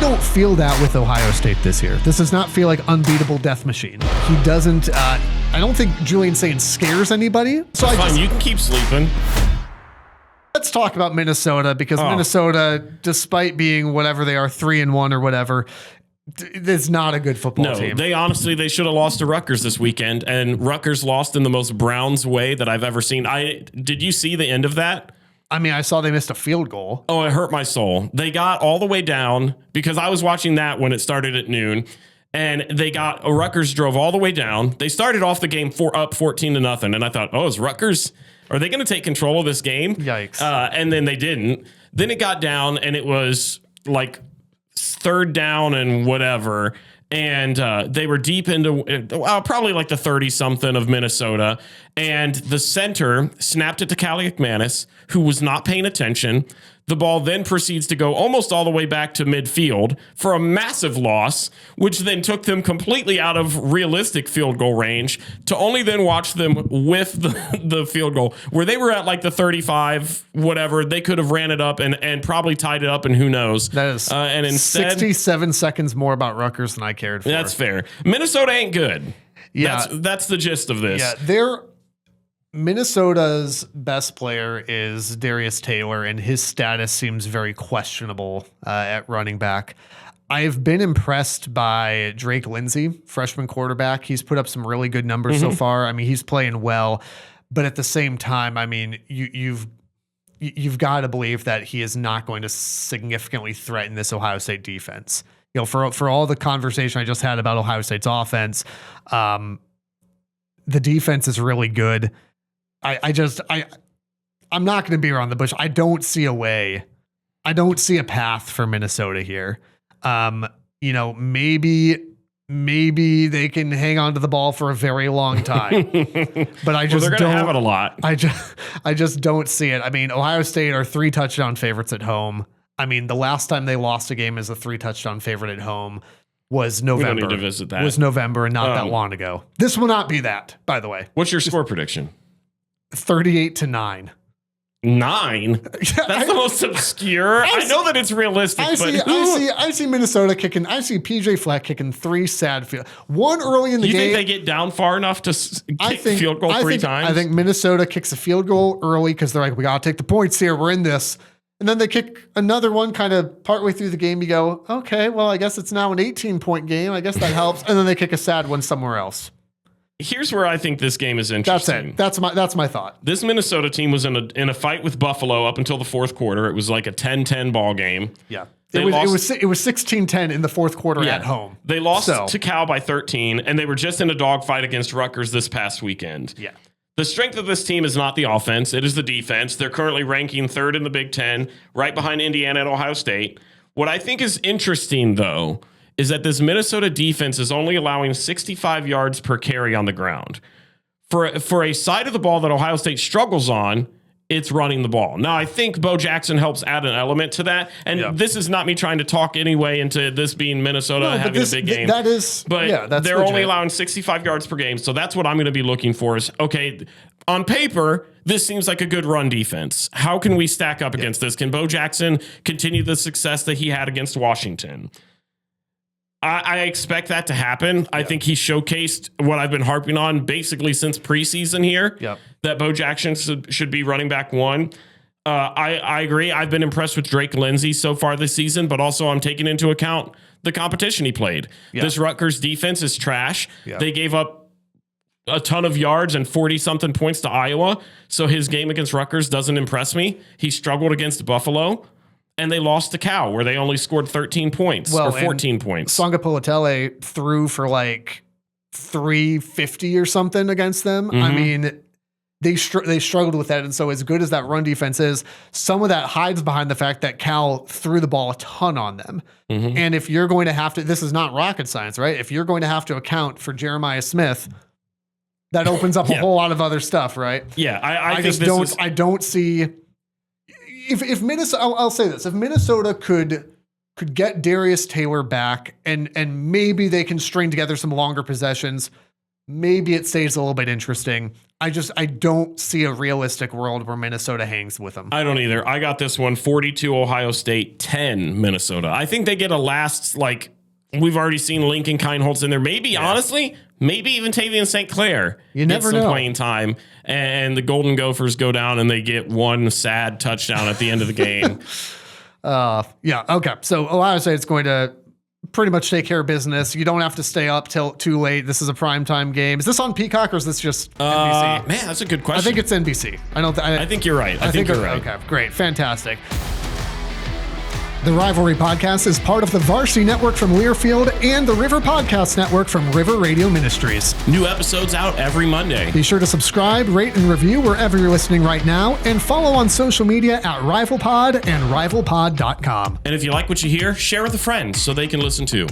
don't feel that with Ohio State this year. This does not feel like unbeatable death machine. He doesn't, I don't think Julian Sayin scares anybody. So Fine, you can keep sleeping. Let's talk about Minnesota, because Minnesota, despite being whatever they are, 3-1 or whatever, it's not a good football team. They should have lost to Rutgers this weekend, and Rutgers lost in the most Browns way that I've ever seen. Did you see the end of that? I mean, I saw they missed a field goal. Oh, it hurt my soul. They got all the way down, because I was watching that when it started at noon, and Rutgers drove all the way down. They started off the game up 14-0, and I thought, is Rutgers, are they going to take control of this game? Yikes. And then they didn't. Then it got down, and it was like third down and whatever. And they were deep into probably like the 30-something of Minnesota. And the center snapped it to Callie McManus, who was not paying attention. The ball then proceeds to go almost all the way back to midfield for a massive loss, which then took them completely out of realistic field goal range to only then watch them with the field goal, where they were at like the 35, whatever. They could have ran it up and probably tied it up, and who knows. That is and instead, 67 seconds more about Rutgers than I cared for. That's fair. Minnesota ain't good. Yeah. That's the gist of this. Yeah, Minnesota's best player is Darius Taylor, and his status seems very questionable at running back. I've been impressed by Drake Lindsey, freshman quarterback. He's put up some really good numbers so far. I mean, he's playing well, but at the same time, I mean, you've got to believe that he is not going to significantly threaten this Ohio State defense. You know, for all the conversation I just had about Ohio State's offense, the defense is really good. I'm not going to be around the bush. I don't see a way. I don't see a path for Minnesota here. You know, maybe they can hang on to the ball for a very long time, but I just they're going to have it a lot. I just don't see it. I mean, Ohio State are 3 touchdown favorites at home. I mean, the last time they lost a game as a 3 touchdown favorite at home was November. We don't need to visit that. Was November, and not that long ago. This will not be that, by the way. What's your score prediction? 38-9. 9? That's the most obscure. I know that it's realistic, I see Minnesota kicking. I see PJ Fleck kicking 3 sad field. One early in the game. You think they get down far enough to kick field goal 3 times? I think Minnesota kicks a field goal early because they're like, we got to take the points here. We're in this. And then they kick another one kind of partway through the game. You go, okay, well, I guess it's now an 18-point game. I guess that helps. And then they kick a sad one somewhere else. Here's where I think this game is interesting. That's it. That's my thought. This Minnesota team was in a fight with Buffalo up until the fourth quarter. It was like a 10-10 ball game. Yeah. It was 16-10 in the fourth quarter at home. They lost to Cal by 13, and they were just in a dogfight against Rutgers this past weekend. Yeah. The strength of this team is not the offense. It is the defense. They're currently ranking 3rd in the Big Ten, right behind Indiana and Ohio State. What I think is interesting, though, is that this Minnesota defense is only allowing 65 yards per carry on the ground. For a side of the ball that Ohio State struggles on, it's running the ball. Now, I think Bo Jackson helps add an element to that. And this is not me trying to talk anyway into this being Minnesota having a big game. That's they're legit. only allowing 65 yards per game. So that's what I'm going to be looking for is, okay, on paper, this seems like a good run defense. How can we stack up against this? Can Bo Jackson continue the success that he had against Washington? I expect that to happen. I think he showcased what I've been harping on basically since preseason here, that Bo Jackson should be running back 1. I agree. I've been impressed with Drake Lindsey so far this season, but also I'm taking into account the competition he played. This Rutgers defense is trash. They gave up a ton of yards and 40-something points to Iowa, so his game against Rutgers doesn't impress me. He struggled against Buffalo. And they lost to Cal, where they only scored 13 points or 14 points. Songa Politele threw for like 350 or something against them. I mean, they struggled with that. And so as good as that run defense is, some of that hides behind the fact that Cal threw the ball a ton on them. And if you're going to have to, this is not rocket science, right? If you're going to have to account for Jeremiah Smith, that opens up a whole lot of other stuff, right? Yeah, I don't see... If Minnesota, I'll say this: if Minnesota could get Darius Taylor back, and maybe they can string together some longer possessions, maybe it stays a little bit interesting. I don't see a realistic world where Minnesota hangs with them. I don't either. I got this one 42 Ohio State, 10 Minnesota. I think they get a last, like, we've already seen Lincoln Kineholtz in there. Maybe, honestly, maybe even Tavian St. Clair gets some playing time. And the Golden Gophers go down and they get one sad touchdown at the end of the game. Yeah. Okay. So Ohio State's going to pretty much take care of business. You don't have to stay up till too late. This is a primetime game. Is this on Peacock or is this just NBC? Man, that's a good question. I think it's NBC. I think you're right. I think you're right. Okay, great. Fantastic. The Rivalry Podcast is part of the Varsity Network from Learfield and the River Podcast Network from River Radio Ministries. New episodes out every Monday. Be sure to subscribe, rate, and review wherever you're listening right now, and follow on social media at RivalPod and RivalPod.com. And if you like what you hear, share with a friend so they can listen too.